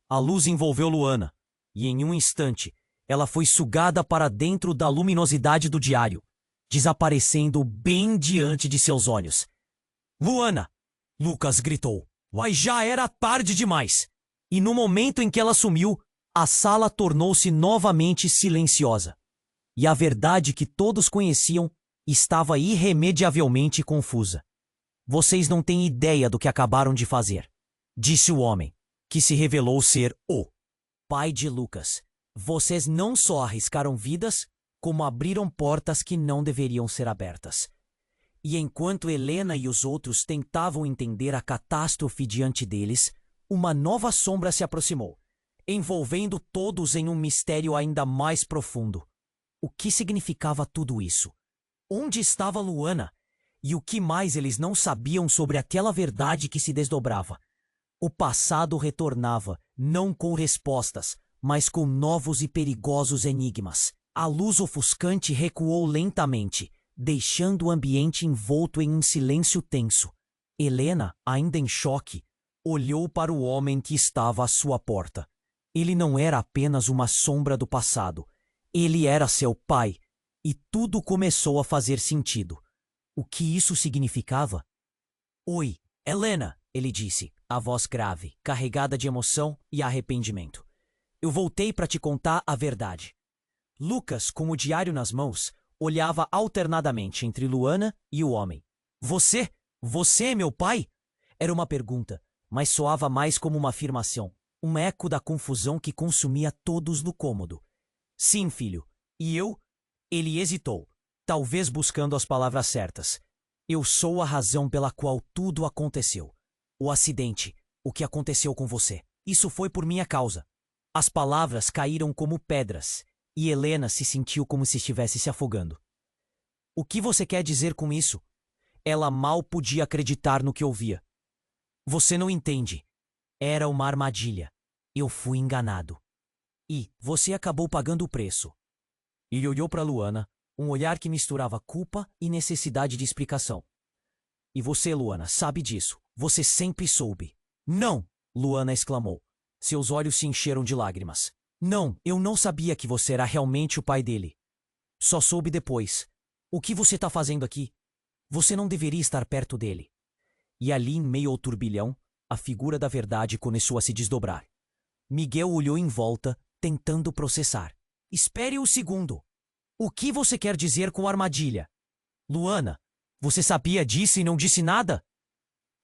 A luz envolveu Luana, e em um instante, ela foi sugada para dentro da luminosidade do diário, desaparecendo bem diante de seus olhos. Luana! Lucas gritou. Mas já era tarde demais. E no momento em que ela sumiu, a sala tornou-se novamente silenciosa. E a verdade que todos conheciam estava irremediavelmente confusa. Vocês não têm ideia do que acabaram de fazer, disse o homem, que se revelou ser o pai de Lucas. Vocês não só arriscaram vidas, como abriram portas que não deveriam ser abertas. E enquanto Helena e os outros tentavam entender a catástrofe diante deles, uma nova sombra se aproximou, envolvendo todos em um mistério ainda mais profundo. O que significava tudo isso? Onde estava Luana? E o que mais eles não sabiam sobre aquela verdade que se desdobrava? O passado retornava, não com respostas, mas com novos e perigosos enigmas. A luz ofuscante recuou lentamente, deixando o ambiente envolto em um silêncio tenso. Helena, ainda em choque, olhou para o homem que estava à sua porta. Ele não era apenas uma sombra do passado. Ele era seu pai, e tudo começou a fazer sentido. O que isso significava? Oi, Helena, ele disse, a voz grave, carregada de emoção e arrependimento. Eu voltei para te contar a verdade. Lucas, com o diário nas mãos, olhava alternadamente entre Luana e o homem. Você é meu pai? Era uma pergunta, mas soava mais como uma afirmação, um eco da confusão que consumia todos no cômodo. Sim, filho. E eu? Ele hesitou, talvez buscando as palavras certas. Eu sou a razão pela qual tudo aconteceu. O acidente, o que aconteceu com você. Isso foi por minha causa. As palavras caíram como pedras, e Helena se sentiu como se estivesse se afogando. O que você quer dizer com isso? Ela mal podia acreditar no que ouvia. Você não entende. Era uma armadilha. Eu fui enganado. E você acabou pagando o preço. Ele olhou para Luana, um olhar que misturava culpa e necessidade de explicação. E você, Luana, sabe disso. Você sempre soube. Não! Luana exclamou. Seus olhos se encheram de lágrimas. Não, eu não sabia que você era realmente o pai dele. Só soube depois. O que você está fazendo aqui? Você não deveria estar perto dele. E ali, em meio ao turbilhão, a figura da verdade começou a se desdobrar. Miguel olhou em volta, tentando processar. Espere um segundo. O que você quer dizer com armadilha? Luana, você sabia disso e não disse nada?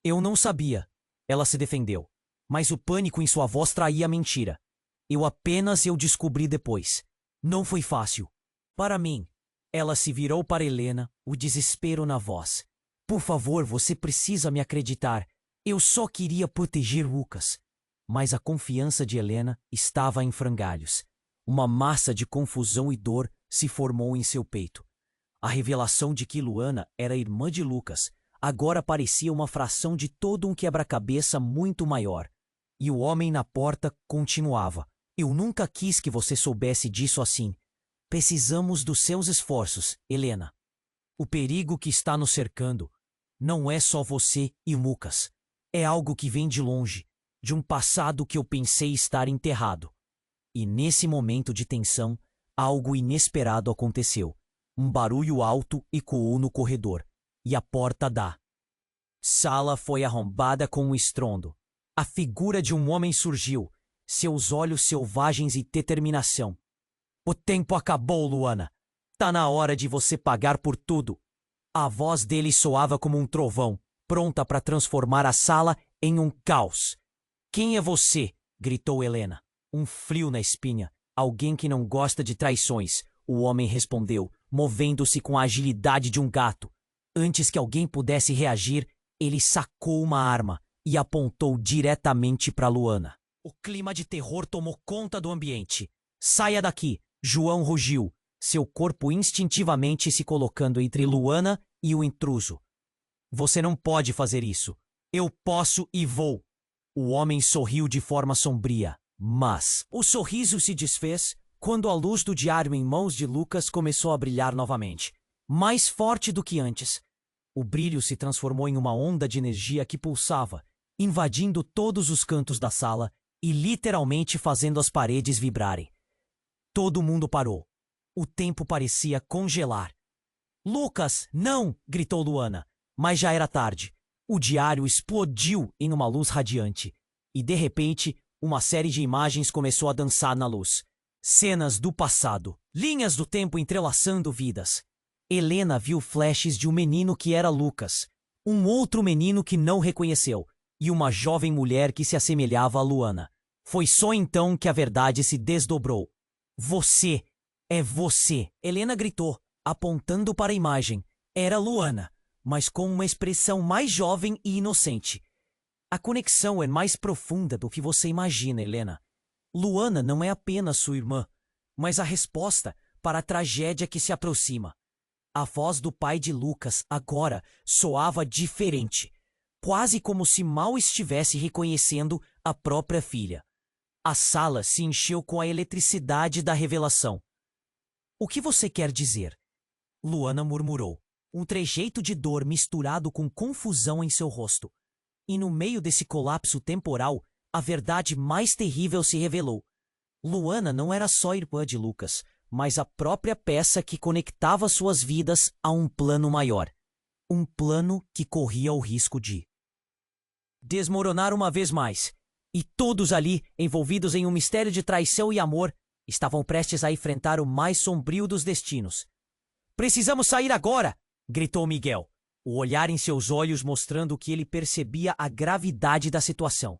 Eu não sabia. Ela se defendeu. Mas o pânico em sua voz traía a mentira. Eu descobri depois. Não foi fácil. Para mim. Ela se virou para Helena, o desespero na voz. Por favor, você precisa me acreditar. Eu só queria proteger Lucas. Mas a confiança de Helena estava em frangalhos. Uma massa de confusão e dor se formou em seu peito. A revelação de que Luana era irmã de Lucas agora parecia uma fração de todo um quebra-cabeça muito maior. E o homem na porta continuava. Eu nunca quis que você soubesse disso assim. Precisamos dos seus esforços, Helena. O perigo que está nos cercando não é só você e Lucas. É algo que vem de longe, de um passado que eu pensei estar enterrado. E nesse momento de tensão, algo inesperado aconteceu. Um barulho alto ecoou no corredor, e a porta da sala foi arrombada com um estrondo. A figura de um homem surgiu, seus olhos selvagens e determinação. O tempo acabou, Luana. Tá na hora de você pagar por tudo. A voz dele soava como um trovão, pronta para transformar a sala em um caos. Quem é você? Gritou Helena. Um frio na espinha. Alguém que não gosta de traições. O homem respondeu, movendo-se com a agilidade de um gato. Antes que alguém pudesse reagir, ele sacou uma arma e apontou diretamente para Luana. O clima de terror tomou conta do ambiente. Saia daqui! João rugiu, seu corpo instintivamente se colocando entre Luana e o intruso. Você não pode fazer isso. Eu posso e vou. O homem sorriu de forma sombria. Mas o sorriso se desfez quando a luz do diário em mãos de Lucas começou a brilhar novamente, mais forte do que antes. O brilho se transformou em uma onda de energia que pulsava, invadindo todos os cantos da sala e literalmente fazendo as paredes vibrarem. Todo mundo parou. O tempo parecia congelar. Lucas, não! Gritou Luana, mas já era tarde. O diário explodiu em uma luz radiante e, de repente, uma série de imagens começou a dançar na luz. Cenas do passado, linhas do tempo entrelaçando vidas. Helena viu flashes de um menino que era Lucas, um outro menino que não reconheceu e uma jovem mulher que se assemelhava a Luana. Foi só então que a verdade se desdobrou. Você é você, Helena gritou, apontando para a imagem. Era Luana, mas com uma expressão mais jovem e inocente. A conexão é mais profunda do que você imagina, Helena. Luana não é apenas sua irmã, mas a resposta para a tragédia que se aproxima. A voz do pai de Lucas agora soava diferente, quase como se mal estivesse reconhecendo a própria filha. A sala se encheu com a eletricidade da revelação. O que você quer dizer? Luana murmurou, um trejeito de dor misturado com confusão em seu rosto. E no meio desse colapso temporal, a verdade mais terrível se revelou. Luana não era só irmã de Lucas, mas a própria peça que conectava suas vidas a um plano maior. Um plano que corria o risco de desmoronar uma vez mais. E todos ali, envolvidos em um mistério de traição e amor, estavam prestes a enfrentar o mais sombrio dos destinos. Precisamos sair agora! Gritou Miguel, o olhar em seus olhos mostrando que ele percebia a gravidade da situação.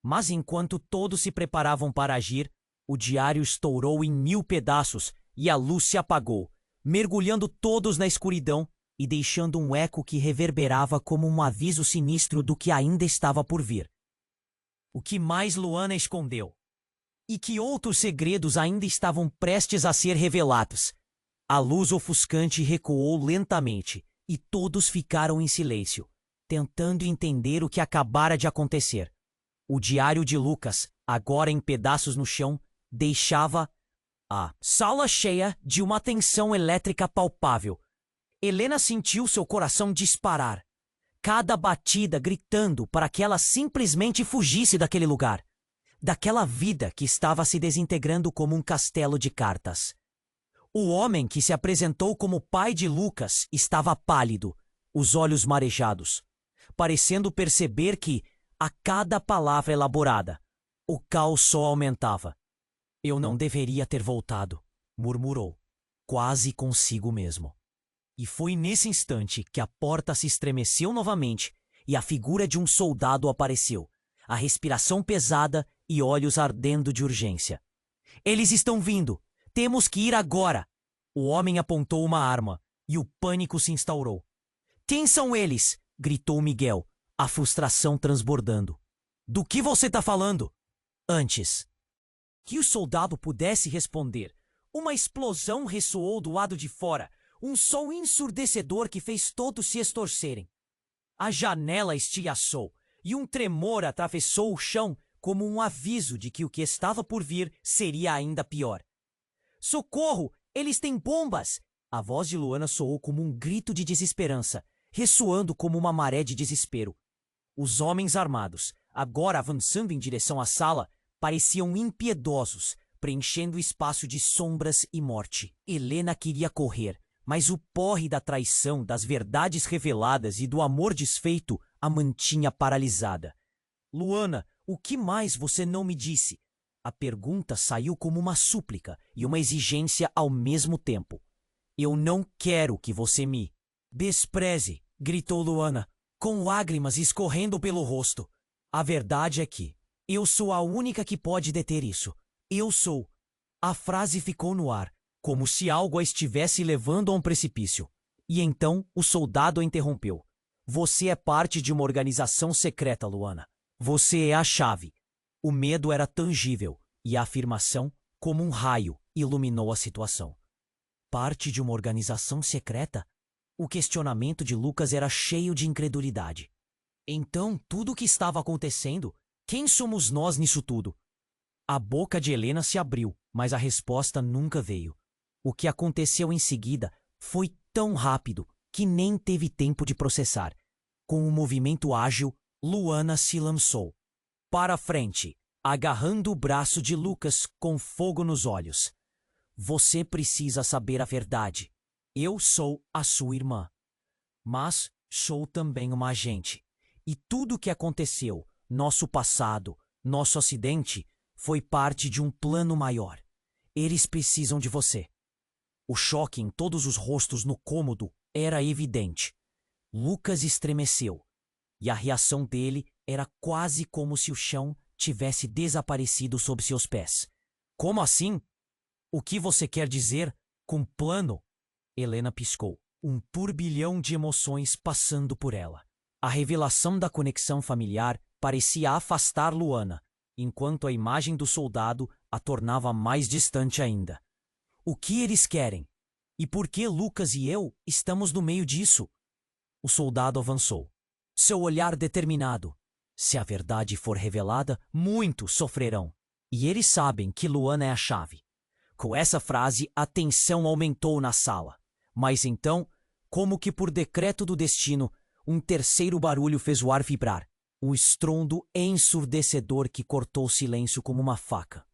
Mas enquanto todos se preparavam para agir, o diário estourou em 1000 pedaços e a luz se apagou, mergulhando todos na escuridão e deixando um eco que reverberava como um aviso sinistro do que ainda estava por vir. O que mais Luana escondeu? E que outros segredos ainda estavam prestes a ser revelados? A luz ofuscante recuou lentamente e todos ficaram em silêncio, tentando entender o que acabara de acontecer. O diário de Lucas, agora em pedaços no chão, deixava a sala cheia de uma tensão elétrica palpável. Helena sentiu seu coração disparar, cada batida gritando para que ela simplesmente fugisse daquele lugar, daquela vida que estava se desintegrando como um castelo de cartas. O homem que se apresentou como pai de Lucas estava pálido, os olhos marejados, parecendo perceber que, a cada palavra elaborada, o caos só aumentava. Eu não deveria ter voltado, murmurou, quase consigo mesmo. E foi nesse instante que a porta se estremeceu novamente e a figura de um soldado apareceu, a respiração pesada e olhos ardendo de urgência. Eles estão vindo! Temos que ir agora! O homem apontou uma arma e o pânico se instaurou. Quem são eles? Gritou Miguel, a frustração transbordando. Do que você está falando? Antes que o soldado pudesse responder, uma explosão ressoou do lado de fora, um som ensurdecedor que fez todos se estorcerem. A janela estilhaçou e um tremor atravessou o chão como um aviso de que o que estava por vir seria ainda pior. Socorro! Eles têm bombas! A voz de Luana soou como um grito de desesperança, ressoando como uma maré de desespero. Os homens armados, agora avançando em direção à sala, pareciam impiedosos, preenchendo o espaço de sombras e morte. Helena queria correr, mas o porre da traição, das verdades reveladas e do amor desfeito a mantinha paralisada. Luana, o que mais você não me disse? A pergunta saiu como uma súplica e uma exigência ao mesmo tempo. Eu não quero que você me despreze, gritou Luana, com lágrimas escorrendo pelo rosto. A verdade é que eu sou a única que pode deter isso. Eu sou. A frase ficou no ar, como se algo a estivesse levando a um precipício. E então o soldado a interrompeu. Você é parte de uma organização secreta, Luana. Você é a chave. O medo era tangível e a afirmação, como um raio, iluminou a situação. Parte de uma organização secreta? O questionamento de Lucas era cheio de incredulidade. Então, tudo o que estava acontecendo? Quem somos nós nisso tudo? A boca de Helena se abriu, mas a resposta nunca veio. O que aconteceu em seguida foi tão rápido que nem teve tempo de processar. Com um movimento ágil, Luana se lançou para frente, agarrando o braço de Lucas com fogo nos olhos. Você precisa saber a verdade. Eu sou a sua irmã, mas sou também uma agente. E tudo o que aconteceu, nosso passado, nosso acidente, foi parte de um plano maior. Eles precisam de você. O choque em todos os rostos no cômodo era evidente. Lucas estremeceu, e a reação dele era quase como se o chão tivesse desaparecido sob seus pés. Como assim? O que você quer dizer com plano? Helena piscou, um turbilhão de emoções passando por ela. A revelação da conexão familiar parecia afastar Luana, enquanto a imagem do soldado a tornava mais distante ainda. O que eles querem? E por que Lucas e eu estamos no meio disso? O soldado avançou, seu olhar determinado. Se a verdade for revelada, muitos sofrerão. E eles sabem que Luana é a chave. Com essa frase, a tensão aumentou na sala. Mas então, como que por decreto do destino, um terceiro barulho fez o ar vibrar. Um estrondo ensurdecedor que cortou o silêncio como uma faca.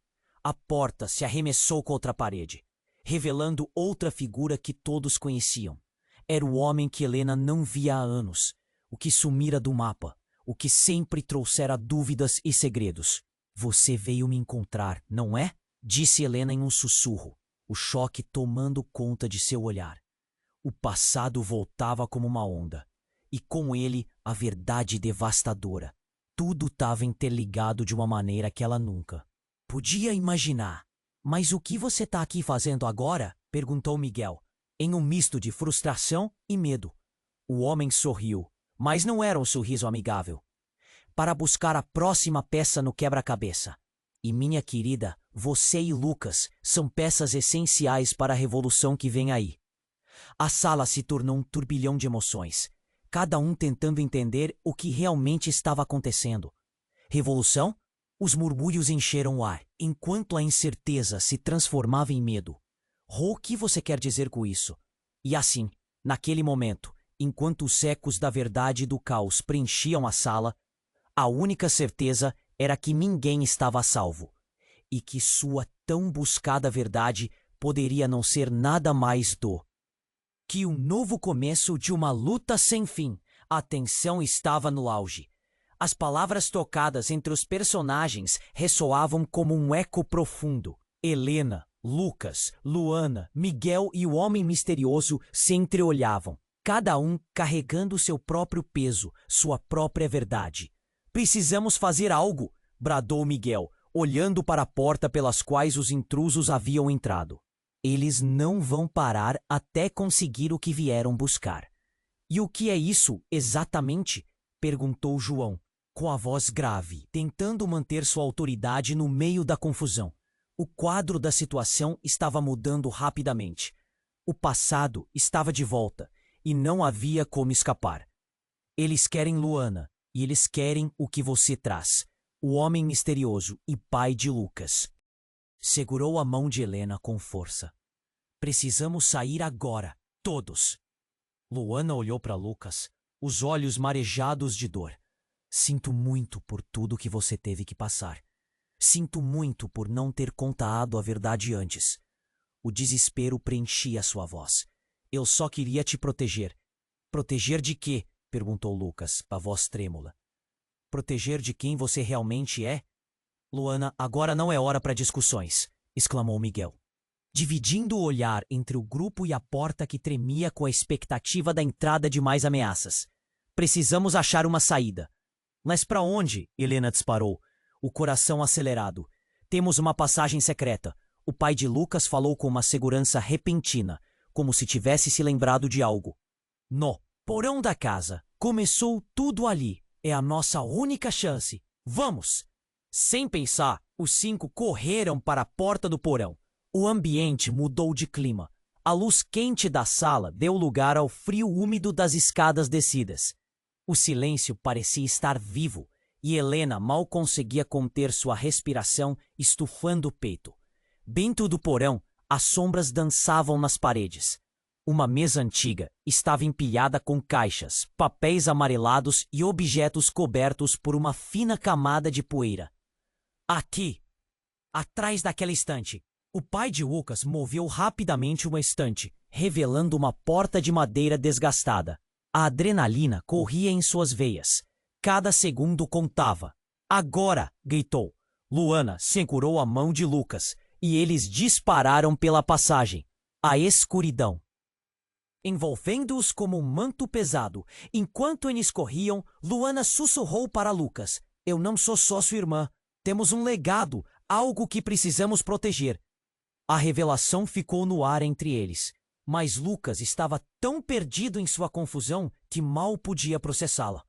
A porta se arremessou contra a parede, revelando outra figura que todos conheciam. Era o homem que Helena não via há anos, o que sumira do mapa, o que sempre trouxera dúvidas e segredos. Você veio me encontrar, não é? Disse Helena em um sussurro, o choque tomando conta de seu olhar. O passado voltava como uma onda, e com ele a verdade devastadora. Tudo estava interligado de uma maneira que ela nunca podia imaginar. Mas o que você está aqui fazendo agora? Perguntou Miguel, em um misto de frustração e medo. O homem sorriu, mas não era um sorriso amigável. Para buscar a próxima peça no quebra-cabeça. E minha querida, você e Lucas são peças essenciais para a revolução que vem aí. A sala se tornou um turbilhão de emoções, cada um tentando entender o que realmente estava acontecendo. Revolução? Os murmúrios encheram o ar, enquanto a incerteza se transformava em medo. O que você quer dizer com isso? E assim, naquele momento, enquanto os ecos da verdade e do caos preenchiam a sala, a única certeza era que ninguém estava a salvo, e que sua tão buscada verdade poderia não ser nada mais do que um novo começo de uma luta sem fim. A tensão estava no auge. As palavras trocadas entre os personagens ressoavam como um eco profundo. Helena, Lucas, Luana, Miguel e o homem misterioso se entreolhavam, cada um carregando seu próprio peso, sua própria verdade. Precisamos fazer algo, bradou Miguel, olhando para a porta pelas quais os intrusos haviam entrado. Eles não vão parar até conseguir o que vieram buscar. E o que é isso, exatamente? Perguntou João, com a voz grave, tentando manter sua autoridade no meio da confusão. O quadro da situação estava mudando rapidamente. O passado estava de volta, e não havia como escapar. Eles querem Luana, e eles querem o que você traz. O homem misterioso e pai de Lucas. Segurou a mão de Helena com força. Precisamos sair agora, todos. Luana olhou para Lucas, os olhos marejados de dor. Sinto muito por tudo que você teve que passar. Sinto muito por não ter contado a verdade antes. O desespero preenchia sua voz. Eu só queria te proteger. Proteger de quê? Perguntou Lucas, a voz trêmula. Proteger de quem você realmente é? Luana, agora não é hora para discussões, exclamou Miguel, dividindo o olhar entre o grupo e a porta que tremia com a expectativa da entrada de mais ameaças. Precisamos achar uma saída. Mas para onde? Helena disparou, o coração acelerado. Temos uma passagem secreta. O pai de Lucas falou com uma segurança repentina, como se tivesse se lembrado de algo. No porão da casa. Começou tudo ali. É a nossa única chance. Vamos! Sem pensar, os 5 correram para a porta do porão. O ambiente mudou de clima. A luz quente da sala deu lugar ao frio úmido das escadas descidas. O silêncio parecia estar vivo, e Helena mal conseguia conter sua respiração, estufando o peito. Dentro do porão, as sombras dançavam nas paredes. Uma mesa antiga estava empilhada com caixas, papéis amarelados e objetos cobertos por uma fina camada de poeira. Aqui, atrás daquela estante, o pai de Lucas moveu rapidamente uma estante, revelando uma porta de madeira desgastada. A adrenalina corria em suas veias. Cada segundo contava. Agora! Gritou. Luana segurou a mão de Lucas e eles dispararam pela passagem. A escuridão, envolvendo-os como um manto pesado. Enquanto eles corriam, Luana sussurrou para Lucas. Eu não sou só sua irmã. Temos um legado, algo que precisamos proteger. A revelação ficou no ar entre eles, mas Lucas estava tão perdido em sua confusão que mal podia processá-la.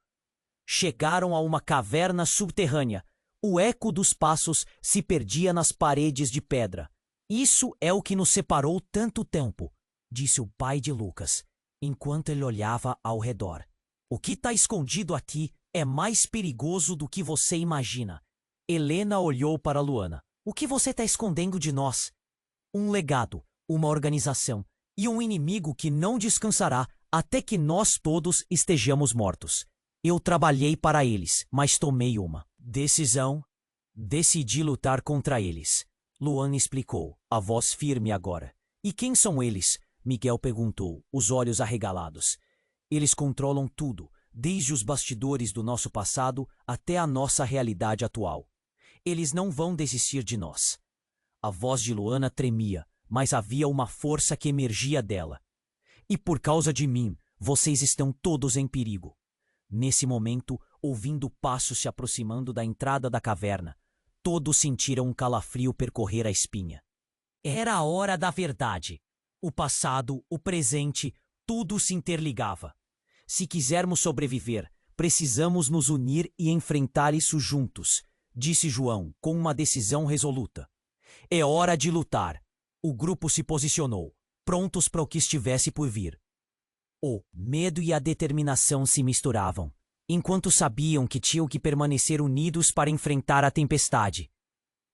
Chegaram a uma caverna subterrânea. O eco dos passos se perdia nas paredes de pedra. Isso é o que nos separou tanto tempo, disse o pai de Lucas, enquanto ele olhava ao redor. O que está escondido aqui é mais perigoso do que você imagina. Helena olhou para Luana. O que você está escondendo de nós? Um legado, uma organização e um inimigo que não descansará até que nós todos estejamos mortos. Eu trabalhei para eles, mas tomei uma decisão. Decidi lutar contra eles. Luana explicou, a voz firme agora. E quem são eles? Miguel perguntou, os olhos arregalados. Eles controlam tudo, desde os bastidores do nosso passado até a nossa realidade atual. Eles não vão desistir de nós. A voz de Luana tremia, mas havia uma força que emergia dela. E por causa de mim, vocês estão todos em perigo. Nesse momento, ouvindo passos se aproximando da entrada da caverna, todos sentiram um calafrio percorrer a espinha. Era a hora da verdade. O passado, o presente, tudo se interligava. Se quisermos sobreviver, precisamos nos unir e enfrentar isso juntos, disse João, com uma decisão resoluta. É hora de lutar. O grupo se posicionou, prontos para o que estivesse por vir. O medo e a determinação se misturavam, enquanto sabiam que tinham que permanecer unidos para enfrentar a tempestade.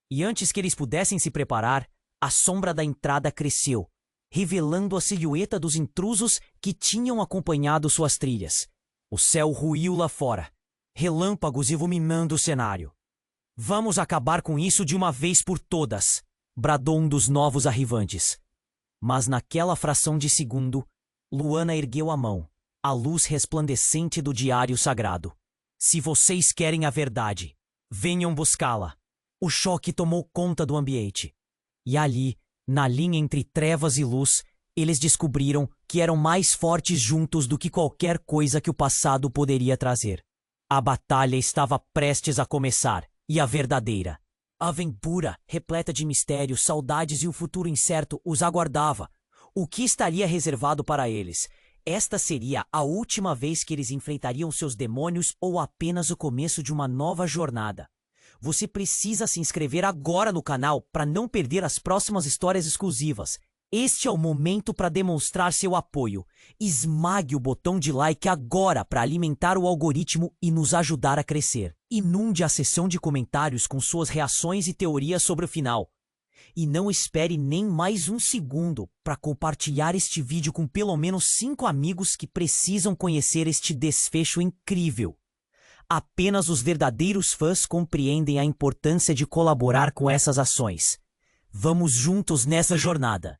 E antes que eles pudessem se preparar, a sombra da entrada cresceu, revelando a silhueta dos intrusos que tinham acompanhado suas trilhas. O céu ruiu lá fora, relâmpagos iluminando o cenário. Vamos acabar com isso de uma vez por todas, bradou um dos novos arrivantes. Mas naquela fração de segundo, Luana ergueu a mão, a luz resplandecente do diário sagrado. Se vocês querem a verdade, venham buscá-la. O choque tomou conta do ambiente. E ali, na linha entre trevas e luz, eles descobriram que eram mais fortes juntos do que qualquer coisa que o passado poderia trazer. A batalha estava prestes a começar, e a verdadeira. A aventura, repleta de mistérios, saudades e um futuro incerto, os aguardava. O que estaria reservado para eles? Esta seria a última vez que eles enfrentariam seus demônios ou apenas o começo de uma nova jornada? Você precisa se inscrever agora no canal para não perder as próximas histórias exclusivas. Este é o momento para demonstrar seu apoio. Esmague o botão de like agora para alimentar o algoritmo e nos ajudar a crescer. Inunde a seção de comentários com suas reações e teorias sobre o final. E não espere nem mais um segundo para compartilhar este vídeo com pelo menos 5 amigos que precisam conhecer este desfecho incrível. Apenas os verdadeiros fãs compreendem a importância de colaborar com essas ações. Vamos juntos nessa jornada.